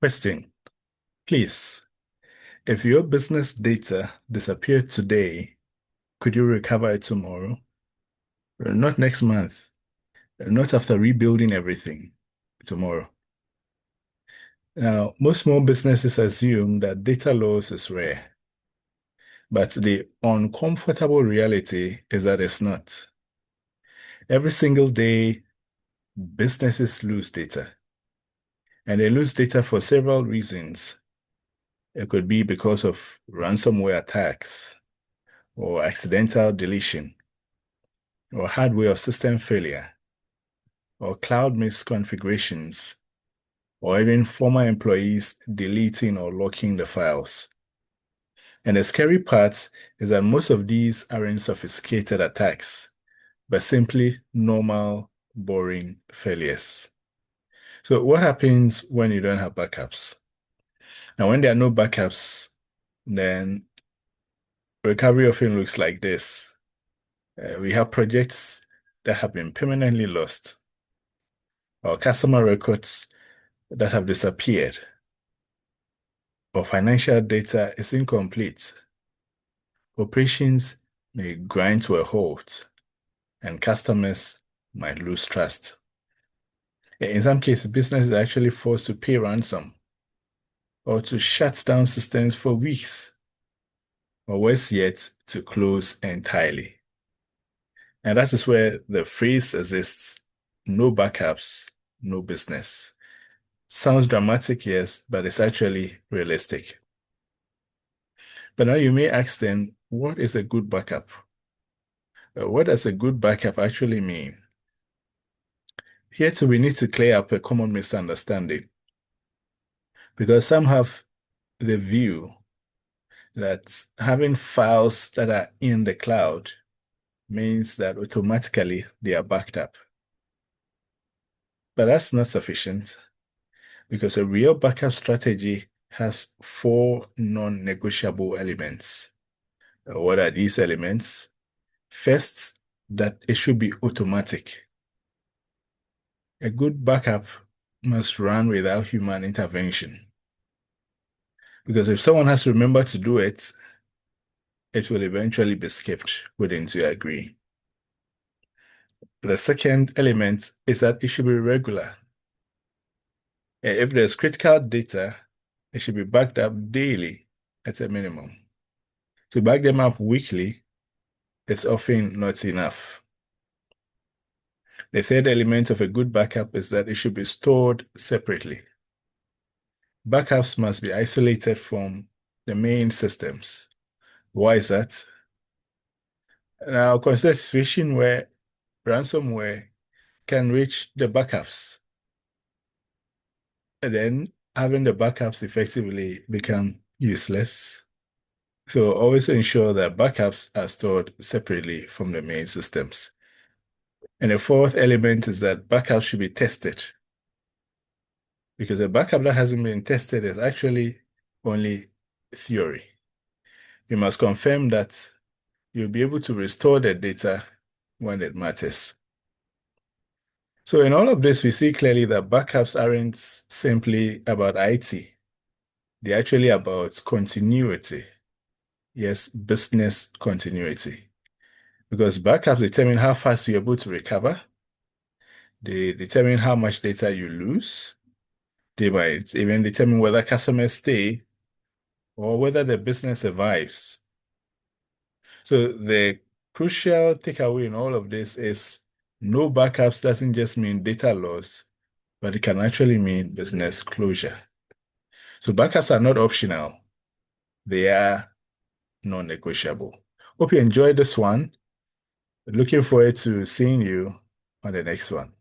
Question, please. If your business data disappeared today, could you recover it tomorrow? Not next month, not after rebuilding everything, tomorrow. Now, most small businesses assume that data loss is rare, but the uncomfortable reality is that it's not. Every single day, businesses lose data, and they lose data for several reasons. It could be because of ransomware attacks, or accidental deletion, or hardware or system failure, or cloud misconfigurations, or even former employees deleting or locking the files. And the scary part is that most of these aren't sophisticated attacks, but simply normal, boring failures. So what happens when you don't have backups? Now, when there are no backups, then recovery often looks like this. We have projects that have been permanently lost, or customer records that have disappeared, or financial data is incomplete. Operations may grind to a halt, and customers might lose trust. In some cases, business is actually forced to pay ransom or to shut down systems for weeks, or worse yet, to close entirely. And that is where the phrase exists, no backups, no business. Sounds dramatic, yes, but it's actually realistic. But now you may ask then, what is a good backup? What does a good backup actually mean? Here too, we need to clear up a common misunderstanding because some have the view that having files that are in the cloud means that automatically they are backed up. But that's not sufficient because a real backup strategy has four non-negotiable elements. What are these elements? First, that it should be automatic. A good backup must run without human intervention. Because if someone has to remember to do it, it will eventually be skipped. Wouldn't you agree? The second element is that it should be regular. If there's critical data, it should be backed up daily at a minimum. To back them up weekly is often not enough. The third element of a good backup is that it should be stored separately. Backups must be isolated from the main systems. Why is that? Now, consider a situation where ransomware can reach the backups, and then having the backups effectively become useless. So always ensure that backups are stored separately from the main systems. And the fourth element is that backups should be tested because a backup that hasn't been tested is actually only theory. You must confirm that you'll be able to restore the data when it matters. So in all of this, we see clearly that backups aren't simply about IT. They're actually about continuity. Yes, business continuity. Because backups determine how fast you're able to recover. They determine how much data you lose. They might even determine whether customers stay or whether the business survives. So the crucial takeaway in all of this is no backups doesn't just mean data loss, but it can actually mean business closure. So backups are not optional. They are non-negotiable. Hope you enjoyed this one. Looking forward to seeing you on the next one.